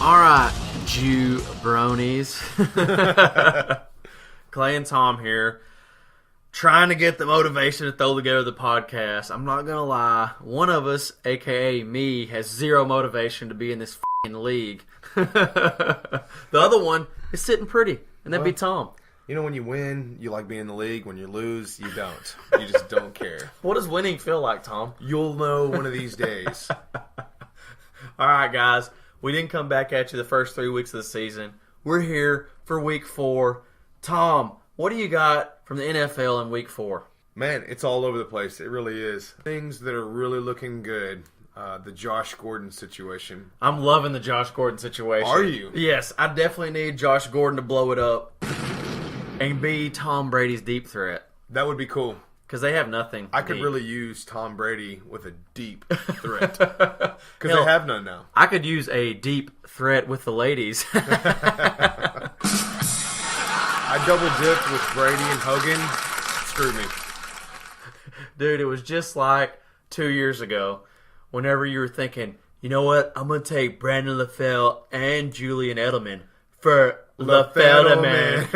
All right, Jew-bronies. Clay and Tom here, trying to get the motivation to throw together the podcast. I'm not going to lie. One of us, a.k.a. me, has zero motivation to be in this f***ing league. The other one is sitting pretty, and that'd be Tom. You know, when you win, you like being in the league. When you lose, you don't. You just don't care. What does winning feel like, Tom? You'll know one of these days. All right, guys. We didn't come back at you the first 3 weeks of the season. We're here for week 4. Tom, what do you got from the NFL in week 4? Man, it's all over the place. It really is. Things that are really looking good. The Josh Gordon situation. I'm loving the Josh Gordon situation. Are you? Yes, I definitely need Josh Gordon to blow it up and be Tom Brady's deep threat. That would be cool. Because they have nothing. I could really use Tom Brady with a deep threat. Because they have none now. I could use a deep threat with the ladies. I double dipped with Brady and Hogan. Screwed me. Dude, it was just like 2 years ago. Whenever you were thinking, you know what? I'm going to take Brandon LaFell and Julian Edelman for LaFell-man.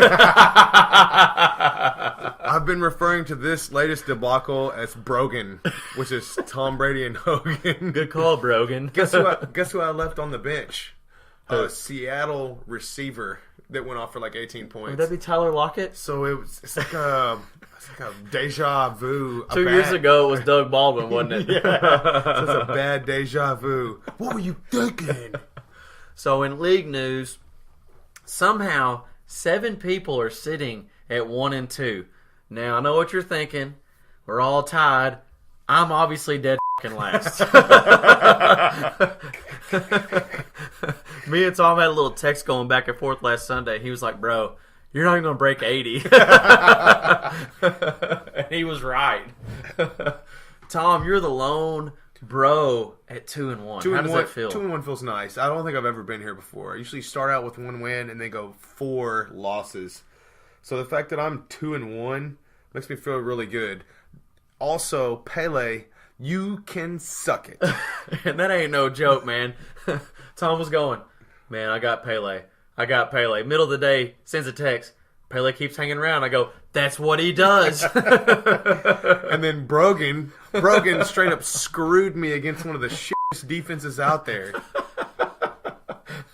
I've been referring to this latest debacle as Brogan, which is Tom Brady and Hogan. Good call, Brogan. Guess who I left on the bench? A Seattle receiver that went off for like 18 points. Would that be Tyler Lockett? So it's like a deja vu. 2 years ago, it was Doug Baldwin, wasn't it? Yeah. So it's a bad deja vu. What were you thinking? So in league news, somehow 7 people are sitting at 1 and 2. Now, I know what you're thinking. We're all tied. I'm obviously dead f***ing last. Me and Tom had a little text going back and forth last Sunday. He was like, bro, you're not even going to break 80. And he was right. Tom, you're the lone bro at 2 and 1. How does that feel? 2 and 1 feels nice. I don't think I've ever been here before. I usually start out with 1 win and then go 4 losses. So the fact that I'm 2 and 1 makes me feel really good. Also, Pele, you can suck it. And that ain't no joke, man. Tom was going, man, I got Pele. Middle of the day, sends a text. Pele keeps hanging around. I go, that's what he does. And then Brogan straight up screwed me against one of the shittest defenses out there.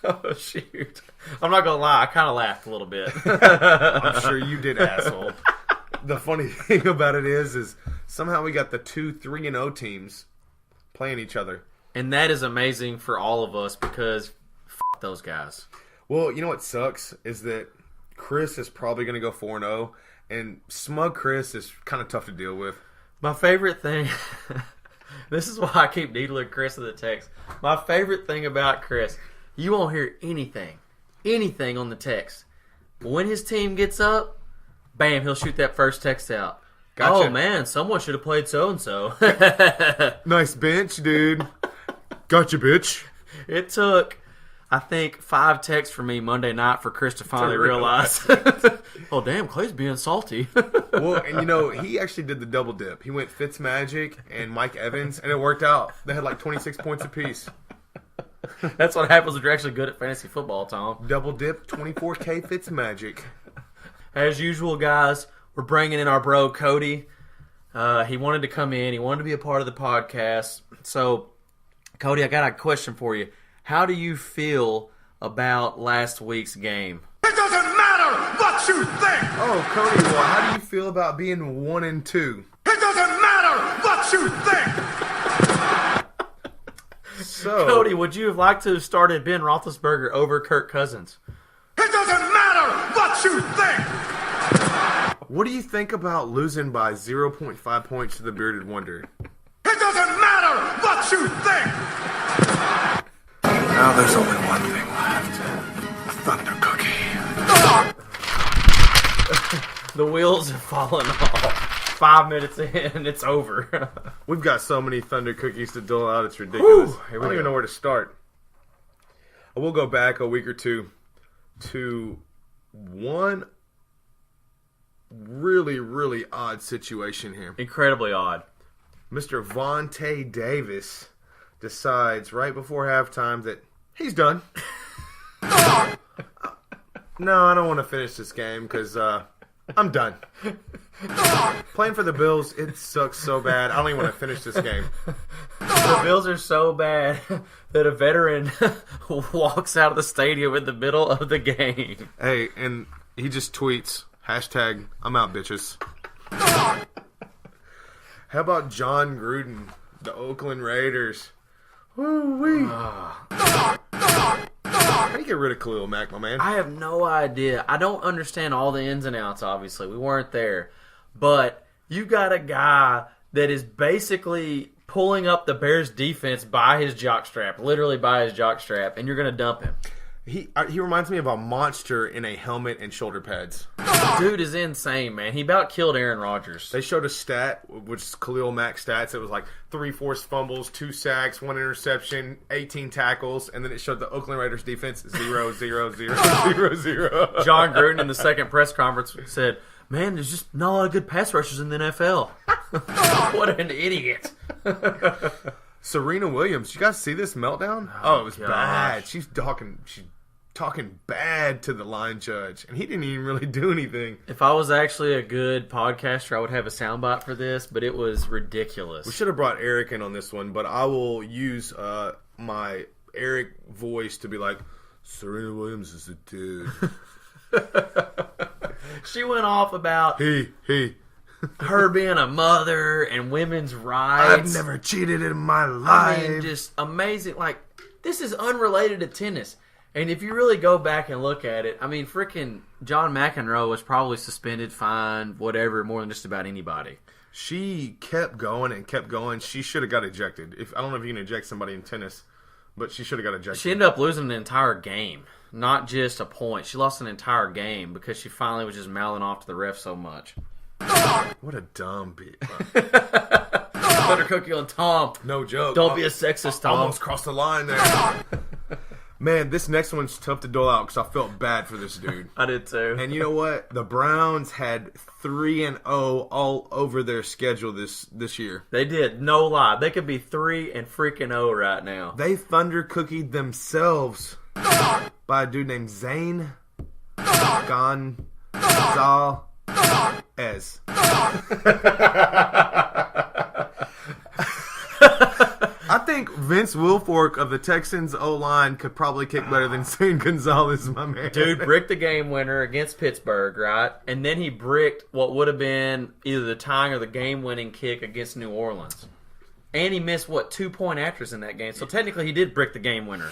Oh, shoot. I'm not going to lie. I kind of laughed a little bit. I'm sure you did, asshole. The funny thing about it is somehow we got the 2 3-0 teams playing each other. And that is amazing for all of us because f*** those guys. Well, you know what sucks is that Chris is probably going to go 4-0, and smug Chris is kind of tough to deal with. My favorite thing, this is why I keep needling Chris in the text. My favorite thing about Chris, you won't hear anything on the text. But when his team gets up, bam, he'll shoot that first text out. Gotcha. Oh, man, someone should have played so-and-so. Nice bench, dude. Gotcha, bitch. It took, I think, 5 texts from me Monday night for Chris to finally realize. Oh, damn, Clay's being salty. Well, and you know, he actually did the double dip. He went Fitzmagic and Mike Evans, and it worked out. They had like 26 points apiece. That's what happens when you're actually good at fantasy football, Tom. Double dip, 24K Fitzmagic. As usual, guys, we're bringing in our bro, Cody. He wanted to come in. He wanted to be a part of the podcast. So, Cody, I got a question for you. How do you feel about last week's game? It doesn't matter what you think! Oh, Cody, well, how do you feel about being 1 and 2? It doesn't matter what you think! So, Cody, would you have liked to have started Ben Roethlisberger over Kirk Cousins? It doesn't matter what you think! what do you think about losing by 0.5 points to the Bearded Wonder? It doesn't matter what you think! Now there's only one thing left. A thunder cookie. The wheels have fallen off. 5 minutes in, it's over. We've got so many Thunder Cookies to dole out, it's ridiculous. Whew, I don't even know where to start. I will go back a week or two to one really, really odd situation here. Incredibly odd. Mr. Vontae Davis decides right before halftime that he's done. No, I don't want to finish this game because I'm done. Playing for the Bills, it sucks so bad. I don't even want to finish this game. The Bills are so bad that a veteran walks out of the stadium in the middle of the game. Hey, and he just tweets, hashtag, I'm out, bitches. How about John Gruden, the Oakland Raiders? Woo-wee. How do you get rid of Khalil Mack, my man? I have no idea. I don't understand all the ins and outs, obviously. We weren't there. But you got a guy that is basically pulling up the Bears' defense by his jockstrap, literally by his jockstrap, and you're going to dump him. He reminds me of a monster in a helmet and shoulder pads. Dude is insane, man. He about killed Aaron Rodgers. They showed a stat, which is Khalil Mack stats. It was like 3 forced fumbles, 2 sacks, 1 interception, 18 tackles, and then it showed the Oakland Raiders defense 0, 0, 0, 0, 0. John Gruden in the second press conference said, "Man, there's just not a lot of good pass rushers in the NFL." What an idiot. Serena Williams, you guys see this meltdown? Oh, it was gosh. bad. She's talking bad to the line judge, and he didn't even really do anything. If I was actually a good podcaster, I would have a soundbite for this, but it was ridiculous. We should have brought Eric in on this one, but I will use my Eric voice to be like, Serena Williams is a dude. She went off about her being a mother and women's rights. I've never cheated in my I life. mean, just amazing. Like, this is unrelated to tennis. And if you really go back and look at it, I mean, freaking John McEnroe was probably suspended, fined, whatever, more than just about anybody. She kept going and kept going. She should have got ejected. I don't know if you can eject somebody in tennis, but she should have got ejected. She ended up losing an entire game, not just a point. She lost an entire game because she finally was just mouthing off to the ref so much. What a dumb bitch. Thundercookie on Tom. No joke. Don't be a sexist, Tom. Almost crossed the line there. Man, this next one's tough to dole out because I felt bad for this dude. I did too. And you know what? The Browns had 3-0 all over their schedule this year. They did. No lie. They could be 3-0 right now. They thundercookied themselves by a dude named Zane Gonzalez. I think Vince Wilfork of the Texans O-line could probably kick better than Zane Gonzalez, my man. Dude bricked the game winner against Pittsburgh, right? And then he bricked what would have been either the tying or the game-winning kick against New Orleans. And he missed, 2-point afters in that game. So technically he did brick the game winner.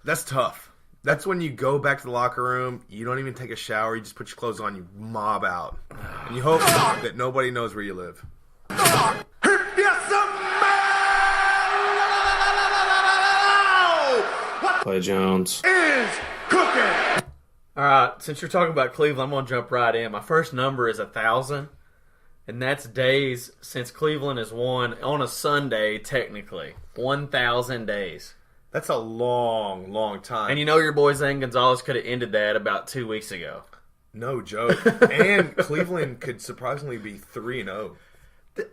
That's tough. That's when you go back to the locker room, you don't even take a shower, you just put your clothes on, you mob out. And you hope that nobody knows where you live. Clay Jones Is cooking. All right, since you're talking about Cleveland, I'm going to jump right in. My first number is 1,000, and that's days since Cleveland has won on a Sunday, technically. 1,000 days. That's a long, long time. And you know your boy Zane Gonzalez could have ended that about 2 weeks ago. No joke. And Cleveland could surprisingly be 3-0.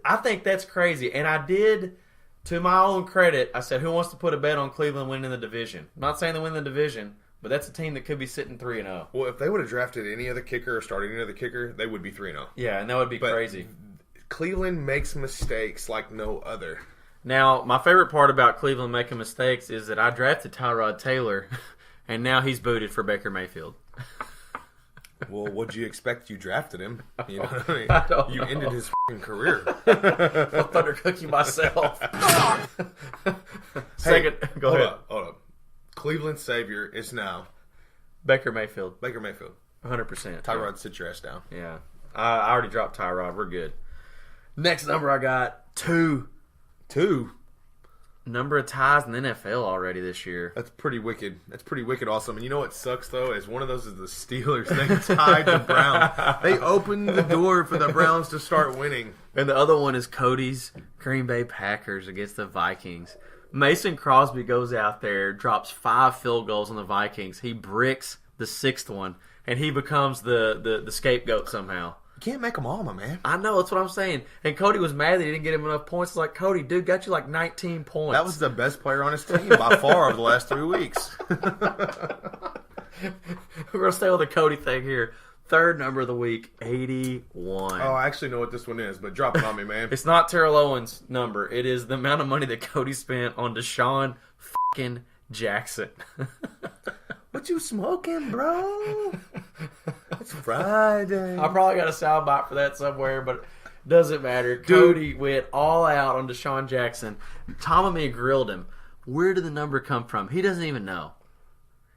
I think that's crazy. And I did, to my own credit, I said, who wants to put a bet on Cleveland winning the division? I'm not saying they win the division, but that's a team that could be sitting 3-0. Well, if they would have drafted any other kicker or started any other kicker, they would be 3-0. Yeah, and that would be crazy. Cleveland makes mistakes like no other. Now, my favorite part about Cleveland making mistakes is that I drafted Tyrod Taylor, and now he's booted for Baker Mayfield. Well, what'd you expect? You drafted him. You know what I mean? I don't you know. ended his f***ing career. I'll thundercook you myself. Go ahead. Hold up. Cleveland's savior is now Baker Mayfield. Baker Mayfield. 100%. Tyrod, sit your ass down. Yeah. I already dropped Tyrod. We're good. Next number I got, 2. 2. Number of ties in the NFL already this year. That's pretty wicked. That's pretty wicked awesome. And you know what sucks, though, is one of those is the Steelers. They tied the Browns. They opened the door for the Browns to start winning. And the other one is Cody's Green Bay Packers against the Vikings. Mason Crosby goes out there, drops 5 field goals on the Vikings. He bricks the 6th one, and he becomes the scapegoat somehow. You can't make them all, my man. I know, that's what I'm saying. And Cody was mad that he didn't get him enough points. It's like, Cody, dude, got you like 19 points. That was the best player on his team by far over the last 3 weeks. We're going to stay with the Cody thing here. Third number of the week, 81. Oh, I actually know what this one is, but drop it on me, man. It's not Terrell Owens' number. It is the amount of money that Cody spent on Deshaun fucking Jackson. What you smoking, bro? It's Friday. I probably got a soundbite for that somewhere, but it doesn't matter. Cody went all out on Deshaun Jackson. Tom and me grilled him. Where did the number come from? He doesn't even know.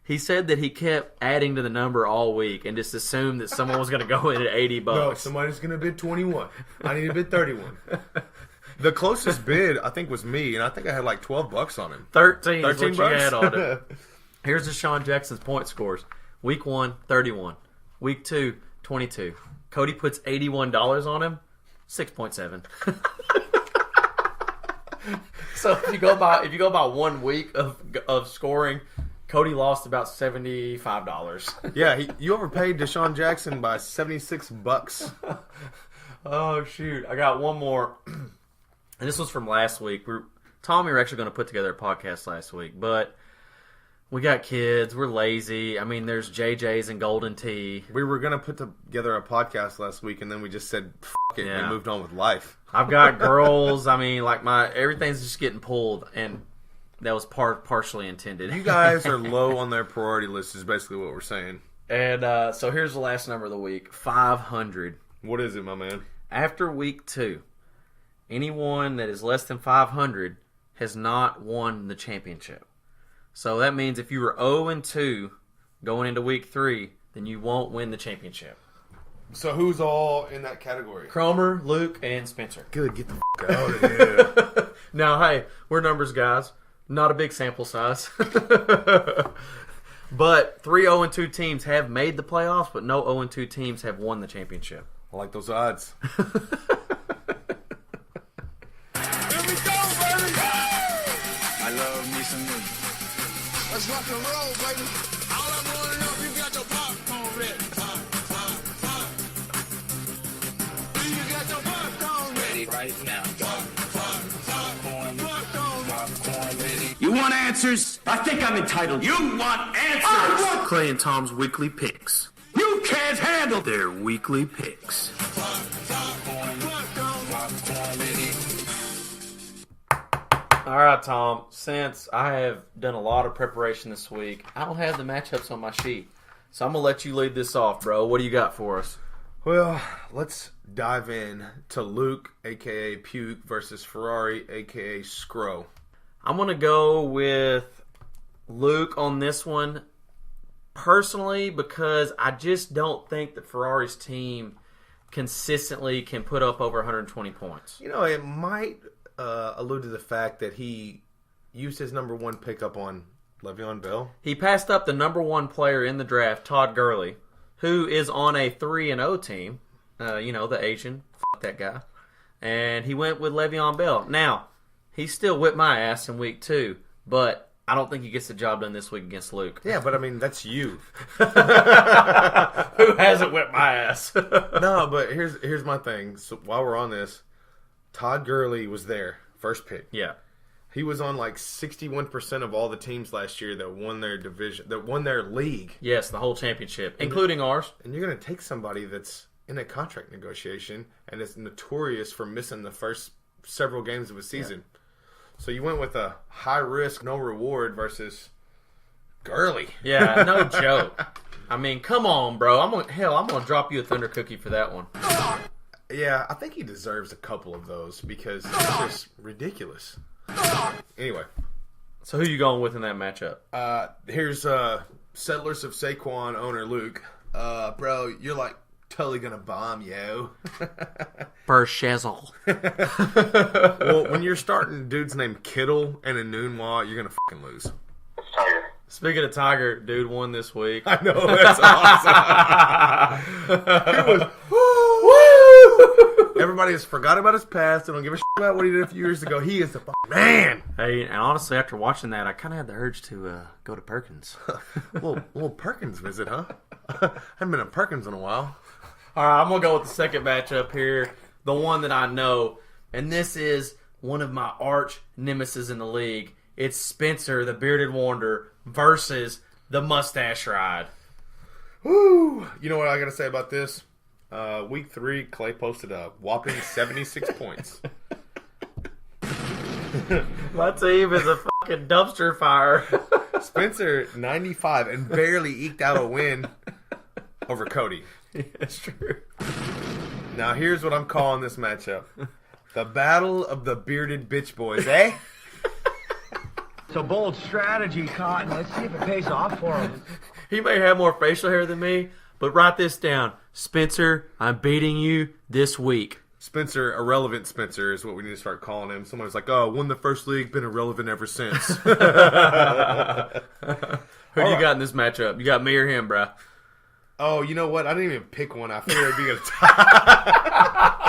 He said that he kept adding to the number all week and just assumed that someone was going to go in at $80. No, somebody's going to bid 21. I need to bid 31. The closest bid, I think, was me, and I think I had like $12 on him. 13 is what you bucks? had on it. Here's Deshaun Jackson's point scores. Week 1, 31. Week 2, 22. Cody puts $81 on him, 6.7. So if you go by 1 week of scoring, Cody lost about $75. Yeah, you overpaid Deshaun Jackson by $76. Oh shoot! I got one more, and this was from last week. Tommy were actually going to put together a podcast last week, but we got kids. We're lazy. I mean, there's JJ's and Golden Tea. We were going to put together a podcast last week, and then we just said, F it, and moved on with life. I've got girls. I mean, like everything's just getting pulled, and that was partially intended. You guys are low on their priority list is basically what we're saying. And so here's the last number of the week, 500. What is it, my man? After week 2, anyone that is less than 500 has not won the championship. So that means if you were 0-2 going into week 3, then you won't win the championship. So who's all in that category? Cromer, Luke, and Spencer. Good, get the f*** out of here. Now, hey, we're numbers guys. Not a big sample size. But 3 0-2 teams have made the playoffs, but no 0-2 teams have won the championship. I like those odds. Here we go, baby. I love me some music. Let's rock and roll, baby. All I want to know if you got your popcorn ready. Do you got your popcorn ready right now? Popcorn ready. You want answers? I think I'm entitled. You want answers? I want Clay and Tom's weekly picks. You can't handle Their weekly picks. All right, Tom. Since I have done a lot of preparation this week, I don't have the matchups on my sheet. So I'm going to let you lead this off, bro. What do you got for us? Well, let's dive in to Luke, a.k.a. Puke, versus Ferrari, a.k.a. Scro. I'm going to go with Luke on this one, personally, because I just don't think that Ferrari's team consistently can put up over 120 points. You know, it might allude to the fact that he used his number 1 pickup on Le'Veon Bell. He passed up the number 1 player in the draft, Todd Gurley, who is on a 3-0 team. The Asian. F*** that guy. And he went with Le'Veon Bell. Now, he still whipped my ass in week 2, but I don't think he gets the job done this week against Luke. Yeah, but I mean, that's you. Who hasn't whipped my ass? No, but here's my thing. So while we're on this, Todd Gurley was there, first pick. Yeah. He was on like 61% of all the teams last year that won their division, that won their league. Yes, the whole championship, including ours. And you're going to take somebody that's in a contract negotiation and is notorious for missing the first several games of a season. Yeah. So you went with a high risk, no reward versus Gurley. Yeah, no joke. I mean, come on, bro. I'm gonna drop you a thunder cookie for that one. Yeah, I think he deserves a couple of those because it's just ridiculous. Anyway, so who you going with in that matchup? Here's Settlers of Saquon owner Luke. Bro, you're like totally gonna bomb, yo. Per shizzle. Well, when you're starting dudes named Kittle and a Noonwa, you're gonna fucking lose. Tiger. Speaking of Tiger, dude won this week. I know, that's awesome. It was woo! Everybody has forgot about his past and don't give a shit about what he did a few years ago. He is the fucking man. Hey, and honestly, after watching that, I kind of had the urge to go to Perkins. little Perkins visit, huh? I haven't been to Perkins in a while. All right, I'm going to go with the second matchup here, the one that I know, and this is one of my arch nemesis in the league. It's Spencer, the Bearded Wanderer, versus The mustache ride. Woo! You know what I got to say about this? Week 3, Clay posted a whopping 76 points. My team is a fucking dumpster fire. Spencer, 95, and barely eked out a win over Cody. Yeah, that's true. Now, here's what I'm calling this matchup. The battle of the bearded bitch boys, eh? It's a bold strategy, Cotton. Let's see if it pays off for him. He may have more facial hair than me, but write this down. Spencer, I'm beating you this week. Spencer, irrelevant Spencer is what we need to start calling him. Someone's like, oh, won the first league, been irrelevant ever since. Who do you got in this matchup? You got me or him, bro? Oh, you know what? I didn't even pick one. I figured it'd be a tie.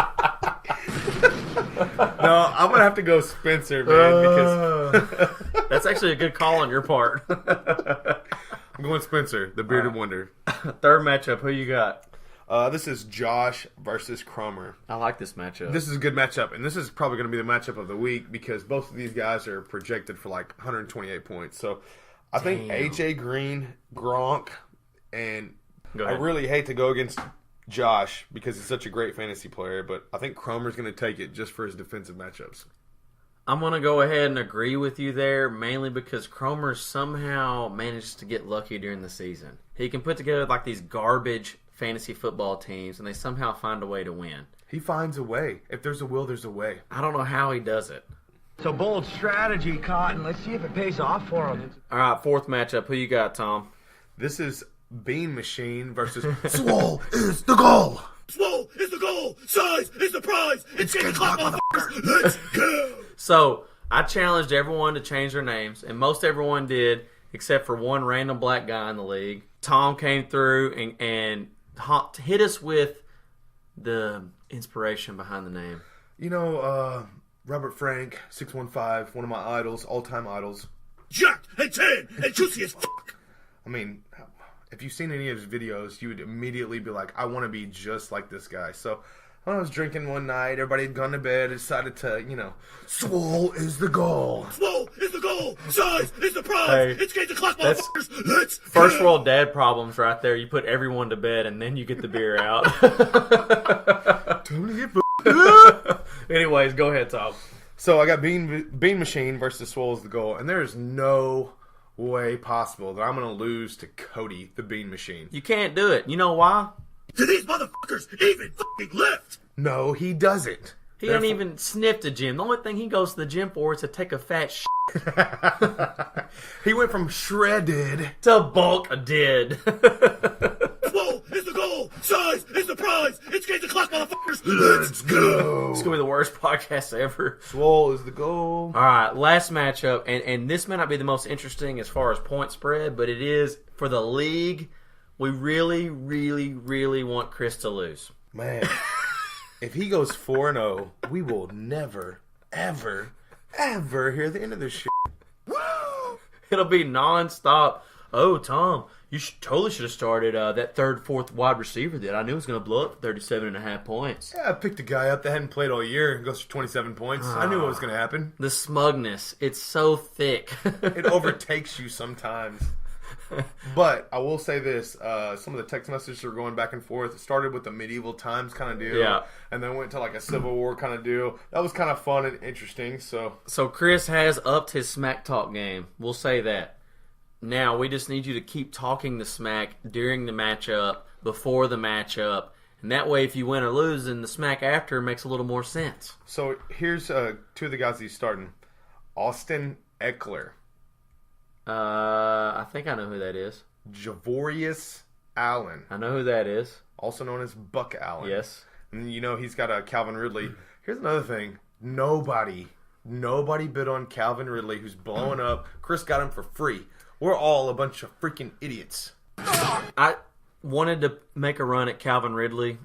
No, I'm going to have to go Spencer, man, because... That's actually a good call on your part. I'm going Spencer, the bearded wonder. Third matchup, who you got? This is Josh versus Cromer. I like this matchup. This is a good matchup, and this is probably going to be the matchup of the week because both of these guys are projected for like 128 points. So I think AJ Green, Gronk, and I really hate to go against Josh because he's such a great fantasy player, but I think Cromer's going to take it just for his defensive matchups. I'm going to go ahead and agree with you there, mainly because Cromer somehow managed to get lucky during the season. He can put together like these garbage fantasy football teams, and they somehow find a way to win. He finds a way. If there's a will, there's a way. I don't know how he does it. It's a bold strategy, Cotton. Let's see if it pays off for him. All right, fourth matchup. Who you got, Tom? This is Bean Machine versus Swole is the goal. Swole is the goal. Size is the prize. It's 8 o'clock, motherfuckers. Let's go. So, I challenged everyone to change their names, and most everyone did, except for one random black guy in the league. Tom came through and hit us with the inspiration behind the name. You know, Robert Frank, 615, one of my idols, all-time idols. Jacked and tan and juicy as fuck. I mean, if you've seen any of his videos, you would immediately be like, I want to be just like this guy. So, I was drinking one night, everybody had gone to bed, I decided to, Swole is the goal. Swole is the goal. Size is the prize. Hey, it's 8 o'clock, that's motherfuckers. Let's First go. world dad problems right there. You put everyone to bed, and then you get the beer out. Time to get Anyways, go ahead, Tom. So, I got Bean Machine versus Swole is the goal, and there is no way possible that I'm going to lose to Cody, the Bean Machine. You can't do it. You know why? Do these motherfuckers even fucking lift? No, he doesn't. He didn't even sniff the gym. The only thing he goes to the gym for is to take a fat shit. He went from shredded to bulk did. Swole is the goal. Size is the prize. It's 8 o'clock, motherfuckers. Let's go. It's going to be the worst podcast ever. Swole is the goal. All right, last matchup. And this may not be the most interesting as far as point spread, but it is for the league. We really, really, really want Chris to lose. Man, if he goes 4-0, we will never, ever, ever hear the end of this shit. It'll be nonstop. Oh, Tom, you totally should have started that third, fourth wide receiver that I knew was going to blow up 37.5 points. Yeah, I picked a guy up that hadn't played all year and goes for 27 points. I knew what was going to happen. The smugness, it's so thick. It overtakes you sometimes. But I will say this, some of the text messages are going back and forth. It started with the medieval times kind of deal, Yeah. And then went to like a Civil War kind of deal. That was kind of fun and interesting. So Chris has upped his smack talk game. We'll say that. Now, we just need you to keep talking the smack during the matchup, before the matchup, and that way if you win or lose, then the smack after makes a little more sense. So here's two of the guys he's starting. Austin Eckler. I think I know who that is. Javorius Allen, I know who that is. also known as Buck Allen. Yes. And he's got a Calvin Ridley. Here's another thing. Nobody bid on Calvin Ridley, who's blowing up. Chris got him for free. We're all a bunch of freaking idiots. I wanted to make a run at Calvin Ridley,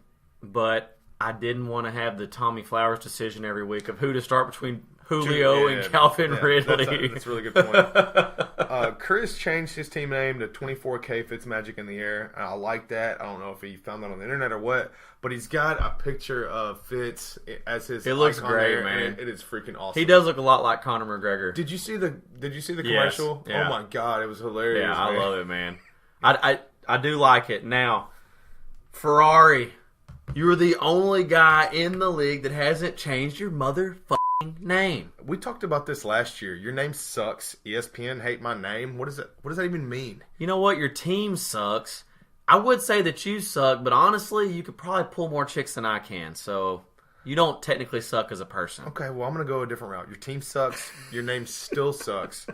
but I didn't want to have the Tommy Flowers decision every week of who to start between Julio and Calvin Ridley. That's a really good point. Chris changed his team name to 24K Fitzmagic in the air. I like that. I don't know if he found that on the internet or what, but he's got a picture of Fitz as his. It looks icon great, there, man. and it is freaking awesome. He does look a lot like Conor McGregor. Did you see the commercial? Yeah. Oh my god, it was hilarious. Yeah, I man. love it, man. I do like it. Now, Ferrari, you're the only guy in the league that hasn't changed your motherfucking name. We talked about this last year. Your name sucks. ESPN hate my name. What does that even mean? You know what? Your team sucks. I would say that you suck, but honestly, you could probably pull more chicks than I can. So you don't technically suck as a person. Okay, well, I'm going to go a different route. Your team sucks. Your name still sucks.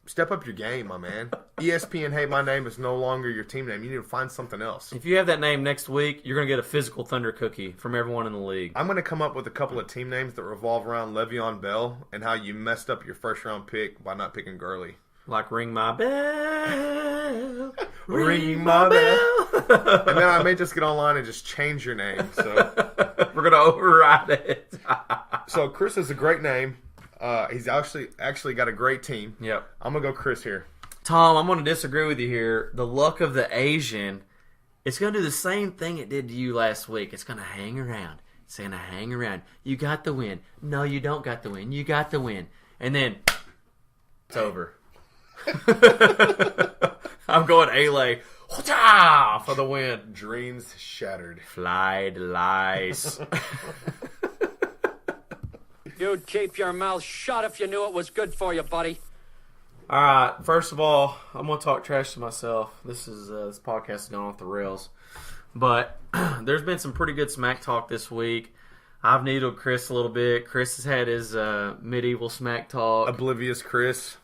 Step up your game, my man. ESPN hate my name is no longer your team name. You need to find something else. If you have that name next week, you're going to get a physical thunder cookie from everyone in the league. I'm going to come up with a couple of team names that revolve around Le'Veon Bell and how you messed up your first-round pick by not picking Gurley. Like ring my bell. Ring my bell. And then I may just get online and just change your name. So we're going to override it. So Chris is a great name. He's actually got a great team. Yep. I'm going to go Chris here. Tom, I'm going to disagree with you here. The luck of the Asian, it's going to do the same thing it did to you last week. It's going to hang around. It's going to hang around. You got the win. No, you don't got the win. You got the win. And then it's over. I'm going A-Lay for the win. Dreams shattered. Fly to lies. You'd keep your mouth shut if you knew it was good for you, buddy. All right. First of all, I'm gonna talk trash to myself. This podcast is going off the rails, but there's been some pretty good smack talk this week. I've needled Chris a little bit. Chris has had his medieval smack talk. Oblivious Chris.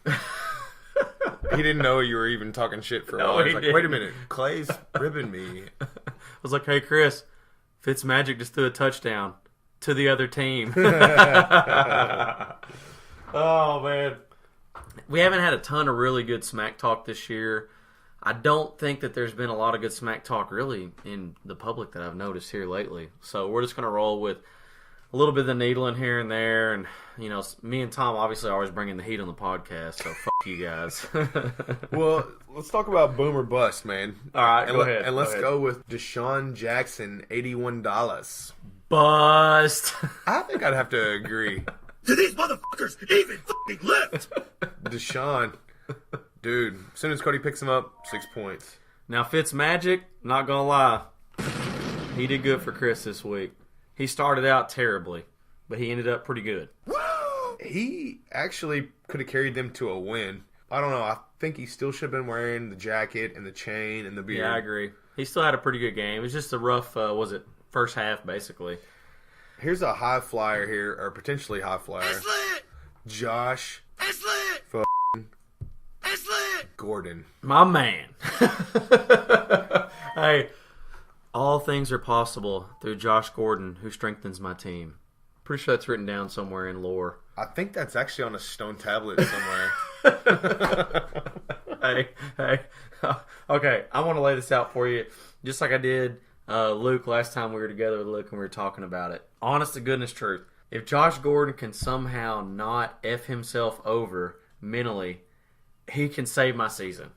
He didn't know you were even talking shit for a No, while. he He's like, didn't. wait a minute, Clay's ribbing me. I was like, hey, Chris, Fitzmagic just threw a touchdown to the other team. Oh, man. We haven't had a ton of really good smack talk this year. I don't think that there's been a lot of good smack talk really in the public that I've noticed here lately. So we're just going to roll with a little bit of the needling here and there. And, you know, me and Tom obviously are always bringing the heat on the podcast. So fuck you guys. Well, let's talk about boom or bust, man. All right, and go ahead. And let's ahead. go with Deshaun Jackson, $81. Bust. I think I'd have to agree. Do these motherfuckers even fucking lift? Deshaun, dude, as soon as Cody picks him up, 6 points. Now, Fitzmagic, not going to lie, he did good for Chris this week. He started out terribly, but he ended up pretty good. He actually could have carried them to a win. I don't know. I think he still should have been wearing the jacket and the chain and the beard. Yeah, I agree. He still had a pretty good game. It was just a rough, first half, basically. Here's a high flyer here, or potentially high flyer. It's lit! Josh It's lit! It's lit! Gordon. My man. Hey, all things are possible through Josh Gordon, who strengthens my team. Pretty sure that's written down somewhere in lore. I think that's actually on a stone tablet somewhere. Hey. Okay, I want to lay this out for you, just like I did Luke last time we were together with Luke and we were talking about it. Honest to goodness truth. If Josh Gordon can somehow not F himself over mentally, he can save my season.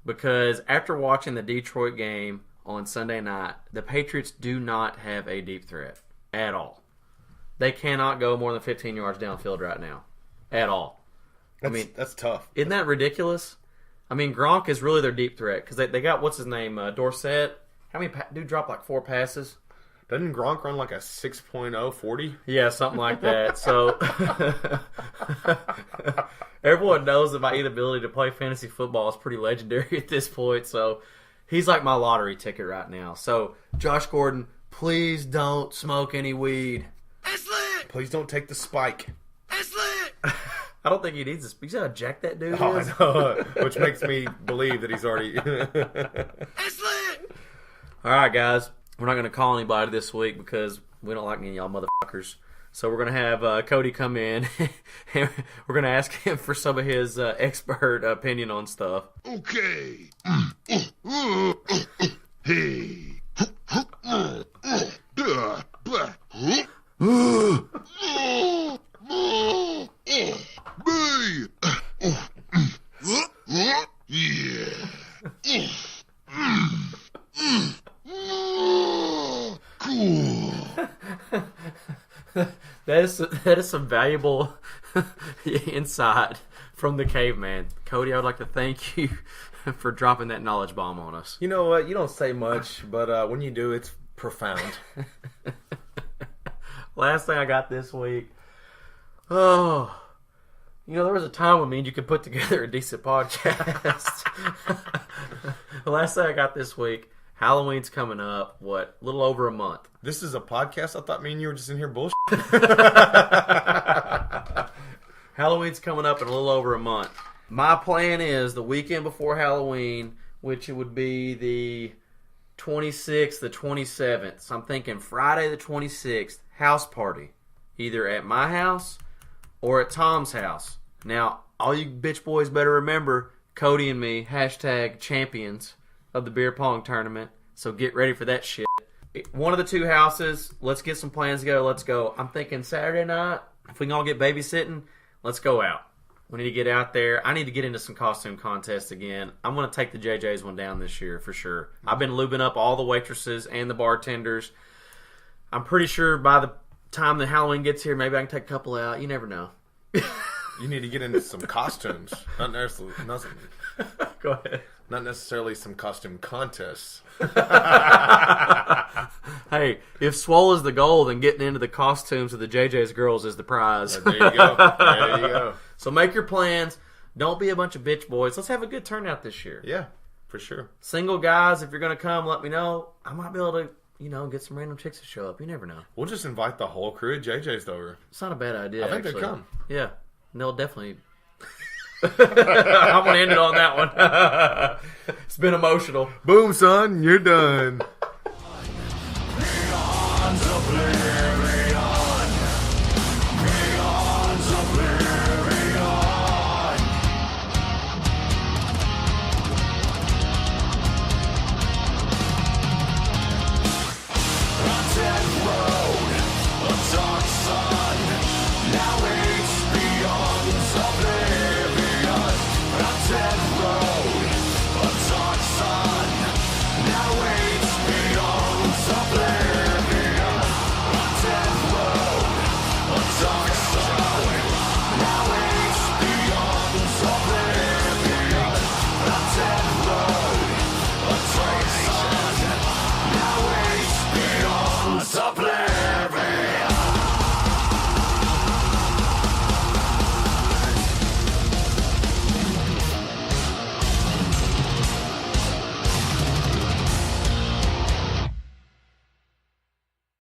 Because after watching the Detroit game on Sunday night, the Patriots do not have a deep threat at all. They cannot go more than 15 yards downfield right now. At all. That's tough. Isn't that ridiculous? I mean, Gronk is really their deep threat. Because they got, what's his name, Dorsett. How many dude dropped like 4 passes? Doesn't Gronk run like a 6.0 40? Yeah, something like that. So everyone knows that my inability to play fantasy football is pretty legendary at this point. So he's like my lottery ticket right now. So Josh Gordon, please don't smoke any weed. It's lit! Please don't take the spike. It's lit! I don't think he needs this. You see how jacked that dude Oh, is? I know. Which makes me believe that he's already... It's lit! All right, guys. We're not going to call anybody this week because we don't like any of y'all motherfuckers. So we're going to have Cody come in and we're going to ask him for some of his expert opinion on stuff. Okay. Hey. Cool. That is some valuable insight from the caveman. Cody, I would like to thank you for dropping that knowledge bomb on us. You know what? You don't say much, but when you do, it's profound. Last thing I got this week. Oh, there was a time when me and you could put together a decent podcast. The last thing I got this week. Halloween's coming up. What? A little over a month. This is a podcast? I thought me and you were just in here bullshit. Halloween's coming up in a little over a month. My plan is the weekend before Halloween, which it would be the 26th, the 27th. So I'm thinking Friday the 26th, house party. Either at my house or at Tom's house. Now, all you bitch boys better remember, Cody and me, #champions of the beer pong tournament. So get ready for that shit. One of the two houses, let's get some plans together, let's go. I'm thinking Saturday night, if we can all get babysitting, let's go out. We need to get out there. I need to get into some costume contests again. I'm going to take the JJ's one down this year for sure. I've been lubing up all the waitresses and the bartenders. I'm pretty sure by the time the Halloween gets here, maybe I can take a couple out. You never know. You need to get into some costumes. Not necessarily. Go ahead. Not necessarily some costume contests. Hey, if Swole is the goal, then getting into the costumes of the JJ's girls is the prize. There you go. There you go. So make your plans. Don't be a bunch of bitch boys. Let's have a good turnout this year. Yeah, for sure. Single guys, if you're going to come, let me know. I might be able to, get some random chicks to show up. You never know. We'll just invite the whole crew at JJ's over. It's not a bad idea, I think actually. they come. Yeah. And they'll definitely... I'm going to end it on that one. It's been emotional. Boom, son. You're done. Stop